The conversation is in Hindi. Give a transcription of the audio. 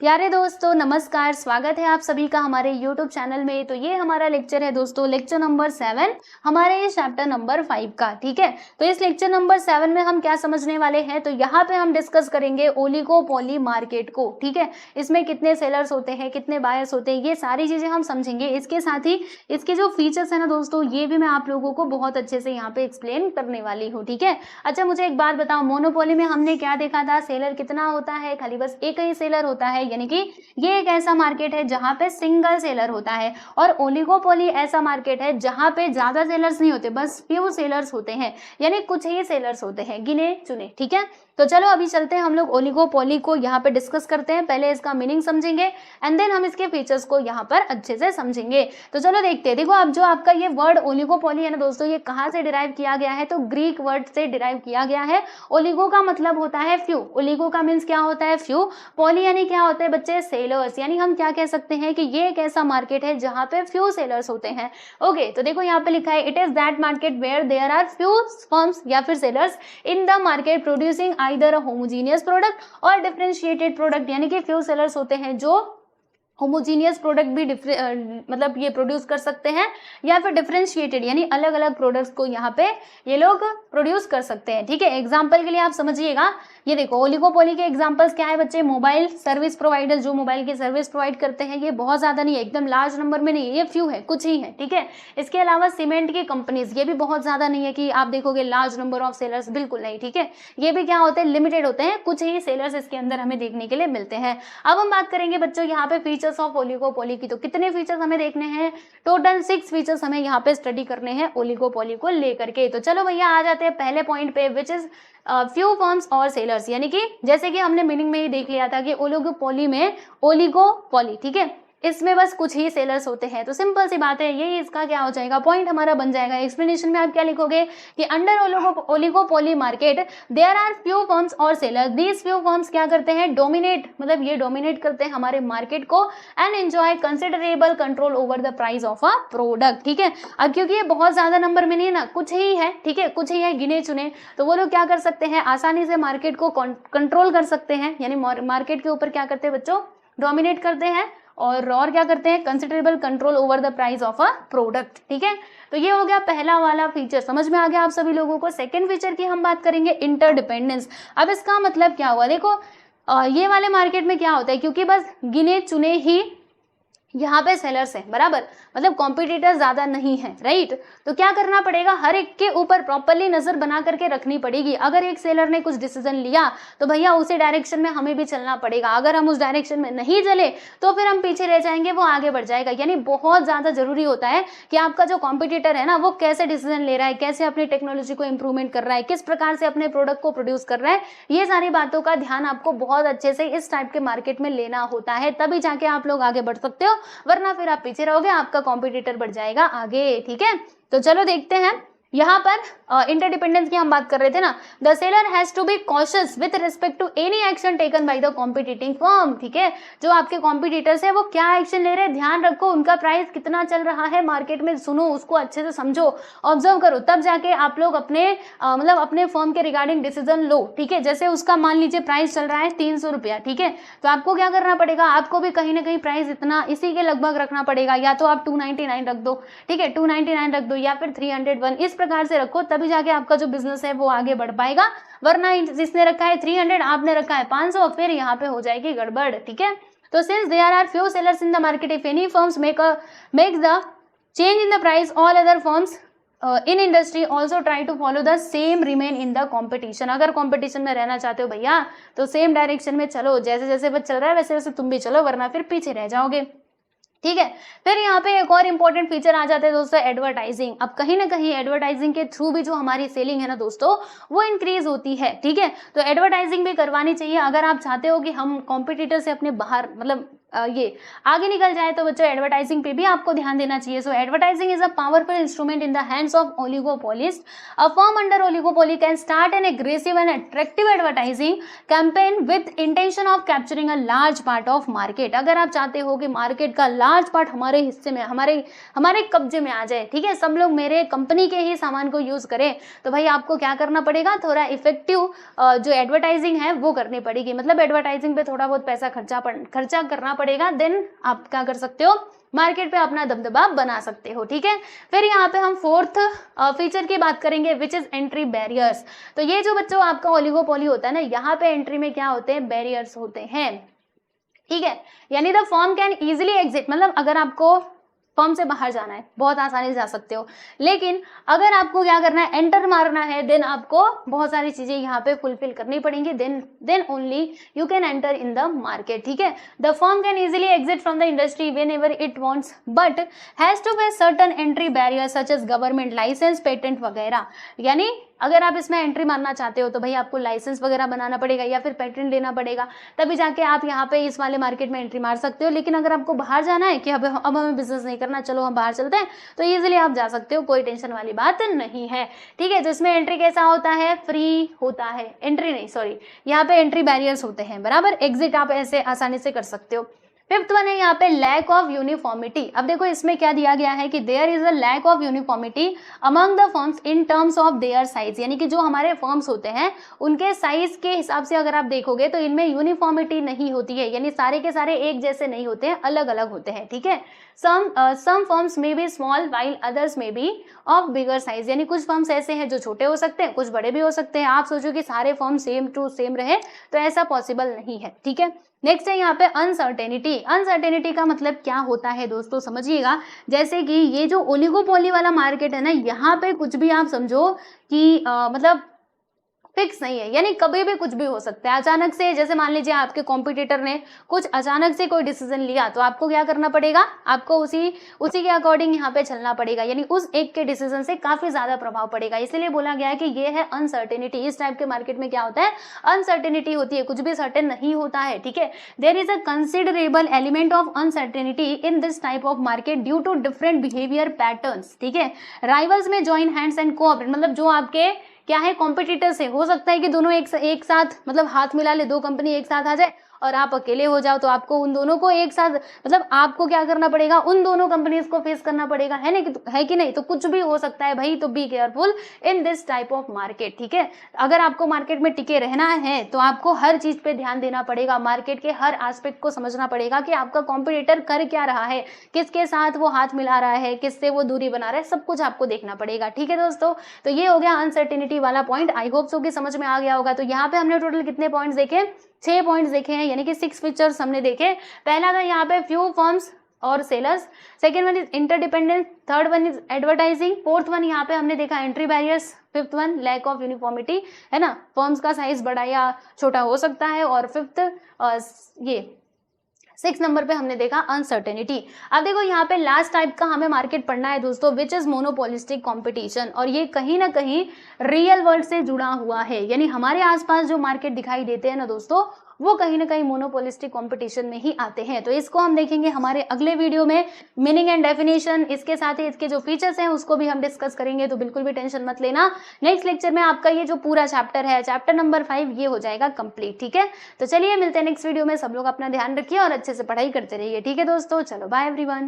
प्यारे दोस्तों नमस्कार, स्वागत है आप सभी का हमारे YouTube चैनल में। तो ये हमारा लेक्चर है दोस्तों, लेक्चर नंबर 7 हमारे चैप्टर नंबर 5 का। ठीक है, तो इस लेक्चर नंबर 7 में हम क्या समझने वाले हैं, तो यहाँ पे हम डिस्कस करेंगे ओलिगोपोली मार्केट को। ठीक है, इसमें कितने सेलर्स होते हैं, कितने बायर्स होते हैं, ये सारी चीजें हम समझेंगे। इसके साथ ही इसके जो फीचर्स है ना दोस्तों, ये भी मैं आप लोगों को बहुत अच्छे से यहाँ पे एक्सप्लेन करने वाली हूँ। ठीक है, अच्छा मुझे एक बात बताओ, मोनोपोली में हमने क्या देखा था, सेलर कितना होता है, खाली बस एक ही सेलर होता है, यानी कि ये एक ऐसा मार्केट है जहां पे सिंगल सेलर होता है। और ओलिगोपोली ऐसा मार्केट है जहां पे ज्यादा सेलर्स नहीं होते, बस फ्यू सेलर्स होते हैं, यानी कुछ ही सेलर्स होते हैं, गिने चुने। ठीक है, तो चलो अभी चलते हैं हम लोग ओलिगोपोली को यहाँ पे डिस्कस करते हैं। पहले इसका मीनिंग समझेंगे एंड देन हम इसके फीचर्स को यहाँ पर अच्छे से समझेंगे। तो चलो देखते हैं। देखो अब जो आपका ये वर्ड ओलिगोपोली है ना दोस्तों, ये कहाँ से डिराइव किया गया है, तो ग्रीक वर्ड से डिराइव किया गया है। ओलिगो का मतलब होता है फ्यू, ओलिगो का मीन्स क्या होता है, फ्यू। पोली यानी क्या होता है बच्चे, सेलर्स, यानी हम क्या कह सकते हैं कि ये एक ऐसा मार्केट है जहाँ पे फ्यू सेलर्स होते हैं। ओके, तो देखो यहाँ पे लिखा है, it is that market where there are few firms या फिर sellers in the market producing either a homogeneous product और डिफरेंशिएटेड प्रोडक्ट, यानी कि फ्यू सेलर्स होते हैं जो होमोजीनियस प्रोडक्ट भी मतलब ये प्रोड्यूस कर सकते हैं, या फिर डिफरेंशिएटेड यानी अलग अलग प्रोडक्ट्स को यहाँ पे ये लोग प्रोड्यूस कर सकते हैं। ठीक है, एग्जांपल के लिए आप समझिएगा, ये देखो ओलिगोपोली के एग्जांपल्स क्या है बच्चे, मोबाइल सर्विस प्रोवाइडर जो मोबाइल की सर्विस प्रोवाइड करते हैं, ये बहुत ज्यादा नहीं है, एकदम लार्ज नंबर में नहीं है, ये फ्यू है, कुछ ही है। ठीक है, इसके अलावा सीमेंट की कंपनीज, ये भी बहुत ज्यादा नहीं है कि आप देखोगे लार्ज नंबर ऑफ सेलर्स, बिल्कुल नहीं। ठीक है, ये भी क्या होते हैं, लिमिटेड होते हैं, कुछ ही सेलर्स इसके अंदर हमें देखने के लिए मिलते हैं। अब हम बात करेंगे बच्चों यहाँ पे फीचर्स ऑफ ओलिगोपोली की। तो कितने फीचर्स हमें देखने हैं, टोटल 6 फीचर्स हमें यहाँ पे स्टडी करने हैं ओलिगोपोली को लेकर के। तो चलो भैया आ जाते हैं पहले पॉइंट पे, विच इज फ्यू फर्म्स और सेलर्स, यानी कि जैसे कि हमने मीनिंग में ही देख लिया था कि ओलिगोपोली में ओलिगोपोली, ठीक है, इसमें बस कुछ ही सेलर्स होते हैं। तो सिंपल सी बात है, यही इसका क्या हो जाएगा, पॉइंट हमारा बन जाएगा। एक्सप्लेनेशन में आप क्या लिखोगे कि under oligopoly market there are few firms और सेलर्स, दीज फ्यू फर्म्स क्या करते हैं, डोमिनेट, मतलब ये डोमिनेट करते हैं हमारे मार्केट को and enjoy considerable control over the price of a product. ठीक है, अब क्योंकि ये बहुत ज्यादा नंबर में नहीं है ना, कुछ ही है, ठीक है, कुछ ही है, गिने चुने, तो वो लोग क्या कर सकते हैं, आसानी से मार्केट को कंट्रोल कर सकते हैं, यानी मार्केट के ऊपर क्या करते हैं बच्चों, डोमिनेट करते हैं और क्या करते हैं, considerable control over the price of a product. ठीक है, तो ये हो गया पहला वाला फीचर, समझ में आ गया आप सभी लोगों को। सेकंड फीचर की हम बात करेंगे, इंटरडिपेंडेंस। अब इसका मतलब क्या हुआ, देखो ये वाले मार्केट में क्या होता है, क्योंकि बस गिने चुने ही यहाँ पे सेलर्स हैं, बराबर, मतलब कॉम्पिटिटर ज्यादा नहीं है, राइट, तो क्या करना पड़ेगा, हर एक के ऊपर प्रॉपर्ली नजर बना करके रखनी पड़ेगी। अगर एक सेलर ने कुछ डिसीजन लिया तो भैया उसी डायरेक्शन में हमें भी चलना पड़ेगा, अगर हम उस डायरेक्शन में नहीं चले तो फिर हम पीछे रह जाएंगे, वो आगे बढ़ जाएगा। यानी बहुत ज्यादा जरूरी होता है कि आपका जो कॉम्पिटिटर है ना, वो कैसे डिसीजन ले रहा है, कैसे अपनी टेक्नोलॉजी को इंप्रूवमेंट कर रहा है, किस प्रकार से अपने प्रोडक्ट को प्रोड्यूस कर रहा है, ये सारी बातों का ध्यान आपको बहुत अच्छे से इस टाइप के मार्केट में लेना होता है, तभी जाके आप लोग आगे बढ़ सकते हो, वरना फिर आप पीछे रहोगे, आपका कॉम्पिटिटर बढ़ जाएगा आगे। ठीक है, तो चलो देखते हैं यहाँ पर इंटरडिपेंडेंस की हम बात कर रहे थे ना, the seller has to be cautious with respect to any action taken by the competing firm. ठीक है, जो आपके कॉम्पिटिटर्स है वो क्या एक्शन ले रहे हैं, ध्यान रखो, उनका प्राइस कितना चल रहा है मार्केट में, सुनो उसको अच्छे से समझो, ऑब्जर्व करो, तब जाके आप लोग अपने मतलब अपने फर्म के रिगार्डिंग डिसीजन लो। ठीक है, जैसे उसका मान लीजिए प्राइस चल रहा है 300 रुपया, ठीक है, तो आपको क्या करना पड़ेगा, आपको भी कहीं ना कहीं प्राइस इतना इसी के लगभग रखना पड़ेगा, या तो आप 299 रख दो, ठीक है, 299 रख दो, या फिर 301, इस प्रकार से रखो, तभी जाके आपका जो बिजनेस है वो आगे बढ़ पाएगा। वरना जिसने रखा है 300, आपने रखा है 500, फिर यहाँ पे हो जाएगी गड़बड़। ठीक है, तो since there are few sellers in the market, if any firms makes the change in the price, all other firms in industry also try to follow the same remain in the competition. अगर कॉम्पिटिशन में रहना चाहते हो भैया तो सेम डायरेक्शन में चलो, जैसे जैसे वो चल रहा है वैसे वैसे तुम भी चलो, वरना फिर पीछे रह जाओगे। ठीक है, फिर यहाँ पे एक और इंपॉर्टेंट फीचर आ जाता है दोस्तों, एडवर्टाइजिंग। अब कहीं ना कहीं एडवर्टाइजिंग के थ्रू भी जो हमारी सेलिंग है ना दोस्तों, वो इंक्रीज होती है। ठीक है, तो एडवर्टाइजिंग भी करवानी चाहिए अगर आप चाहते हो कि हम कॉम्पिटिटर से अपने बाहर, मतलब ये आगे निकल जाए तो बच्चों एडवर्टाइजिंग पे भी आपको ध्यान देना चाहिए। So advertising is a powerful instrument in the hands of oligopolist. A firm under oligopoly can start an aggressive and attractive advertising campaign with intention of capturing a large part of market. अगर आप चाहते हो कि मार्केट का लार्ज पार्ट हमारे हिस्से में, हमारे कब्जे में आ जाए, ठीक है, सब लोग मेरे कंपनी के ही सामान को यूज करें, तो भाई आपको क्या करना पड़ेगा, थोड़ा इफेक्टिव जो एडवर्टाइजिंग है वो करनी पड़ेगी। मतलब एडवर्टाइजिंग पे थोड़ा बहुत पैसा खर्चा करना पड़ेगा, देन आप क्या कर सकते हो, मार्केट पे अपना दबदबा बना सकते हो। ठीक है, फिर यहाँ पे हम फोर्थ फीचर की बात करेंगे विच इज एंट्री बैरियर्स। तो ये जो बच्चों आपका ओलिगोपोली होता है ना, यहाँ पे एंट्री में क्या होते हैं, बैरियर्स होते हैं। ठीक है, यानी the firm can easily exit, मतलब अगर आपको फर्म से बाहर जाना है बहुत आसानी से जा सकते हो, लेकिन अगर आपको क्या करना है, एंटर मारना है, देन आपको बहुत सारी चीजें यहाँ पे फुलफिल करनी पड़ेंगी, then only you can enter in the market. ठीक है, the firm can easily exit from the industry whenever it wants but has to face certain entry barrier such as government licence, patent वगैरह। यानी अगर आप इसमें एंट्री मारना चाहते हो तो भाई आपको लाइसेंस वगैरह बनाना पड़ेगा या फिर पेटेंट लेना पड़ेगा, तभी जाके आप यहाँ पे इस वाले मार्केट में एंट्री मार सकते हो। लेकिन अगर आपको बाहर जाना है कि अब हमें बिजनेस नहीं करना, चलो हम बाहर चलते हैं, तो इजीली आप जा सकते हो, कोई टेंशन वाली बात नहीं है। ठीक है, जिसमें एंट्री कैसा होता है, फ्री होता है, एंट्री नहीं सॉरी, यहाँ पे एंट्री बैरियर्स होते हैं, बराबर। एग्जिट आप ऐसे आसानी से कर सकते हो। फिफ्थ वन है यहाँ पे लैक ऑफ यूनिफॉर्मिटी। अब देखो इसमें क्या दिया गया है कि there is a lack of uniformity among the firms in terms of their size, यानी कि जो हमारे फर्म्स होते हैं उनके साइज के हिसाब से अगर आप देखोगे तो इनमें यूनिफॉर्मिटी नहीं होती है, यानी सारे के सारे एक जैसे नहीं होते हैं, अलग अलग होते हैं। ठीक है, सम फर्म्स में बी स्मॉल वाइल अदर्स में बी ऑफ बिगर साइज, यानी कुछ फर्म्स ऐसे हैं जो छोटे हो सकते हैं, कुछ बड़े भी हो सकते हैं। आप सोचो कि सारे फर्म सेम टू सेम रहे तो ऐसा पॉसिबल नहीं है। ठीक है, नेक्स्ट है यहाँ पे अनसर्टेनिटी। अनसर्टेनिटी का मतलब क्या होता है दोस्तों, समझिएगा। जैसे कि ये जो ओलिगोपोली वाला मार्केट है ना, यहाँ पे कुछ भी आप समझो कि मतलब फिक्स नहीं है, यानी कभी भी कुछ भी हो सकता है अचानक से। जैसे मान लीजिए आपके कॉम्पिटिटर ने कुछ अचानक से कोई डिसीजन लिया, तो आपको क्या करना पड़ेगा, आपको उसी के अकॉर्डिंग यहाँ पे चलना पड़ेगा, यानी उस एक के डिसीजन से काफी ज्यादा प्रभाव पड़ेगा। इसलिए बोला गया है कि ये है अनसर्टेनिटी। इस टाइप के मार्केट में क्या होता है, अनसर्टेनिटी होती है, कुछ भी सर्टेन नहीं होता है। ठीक है, there is a considerable element of uncertainty in this type of market due to different behaviour patterns. ठीक है, राइवल्स में जॉइन हैंड्स एंड कोऑपरेट, मतलब जो आपके क्या है, कॉम्पिटिटर से हो सकता है कि दोनों एक साथ मतलब हाथ मिला ले, दो कंपनी एक साथ आ जाए और आप अकेले हो जाओ, तो आपको उन दोनों को एक साथ मतलब आपको क्या करना पड़ेगा, उन दोनों कंपनीज को फेस करना पड़ेगा, है कि नहीं। तो कुछ भी हो सकता है भाई, तो be careful in this type of market. ठीक है, अगर आपको मार्केट में टिके रहना है तो आपको हर चीज पे ध्यान देना पड़ेगा, मार्केट के हर एस्पेक्ट को समझना पड़ेगा कि आपका कॉम्पिटिटर कर क्या रहा है, किसके साथ वो हाथ मिला रहा है, किससे वो दूरी बना रहा है, सब कुछ आपको देखना पड़ेगा। ठीक है दोस्तों, तो ये हो गया अनसर्टेनिटी वाला पॉइंट। आई होप सो कि समझ में आ गया होगा। तो यहाँ पे हमने टोटल कितने पॉइंट्स देखे, 6 पॉइंट्स देखे हैं, यानी कि 6 फीचर्स हमने देखे। पहला था यहाँ पे फ्यू फर्म्स और sellers, second one is interdependence, third one is advertising, fourth one यहाँ पे हमने देखा entry barriers, fifth one lack of uniformity, है ना, फर्म्स का साइज बड़ा या छोटा हो सकता है, और फिफ्थ ये 6 नंबर पे हमने देखा अनसर्टेनिटी। अब देखो यहाँ पे लास्ट टाइप का हमें मार्केट पढ़ना है दोस्तों, विच इज मोनोपोलिस्टिक कंपटीशन, और ये कहीं ना कहीं रियल वर्ल्ड से जुड़ा हुआ है, यानी हमारे आसपास जो मार्केट दिखाई देते हैं ना दोस्तों, वो कहीं ना कहीं मोनोपोलिस्टिक कंपटीशन में ही आते हैं। तो इसको हम देखेंगे हमारे अगले वीडियो में, मीनिंग एंड डेफिनेशन, इसके साथ ही इसके जो फीचर्स हैं उसको भी हम डिस्कस करेंगे, तो बिल्कुल भी टेंशन मत लेना। नेक्स्ट लेक्चर में आपका ये जो पूरा चैप्टर है, चैप्टर नंबर 5, ये हो जाएगा कंप्लीट। ठीक है, तो चलिए मिलते हैं नेक्स्ट वीडियो में। सब लोग अपना ध्यान रखिए और अच्छे से पढ़ाई करते रहिए। ठीक है दोस्तों, चलो बाय एवरीवन।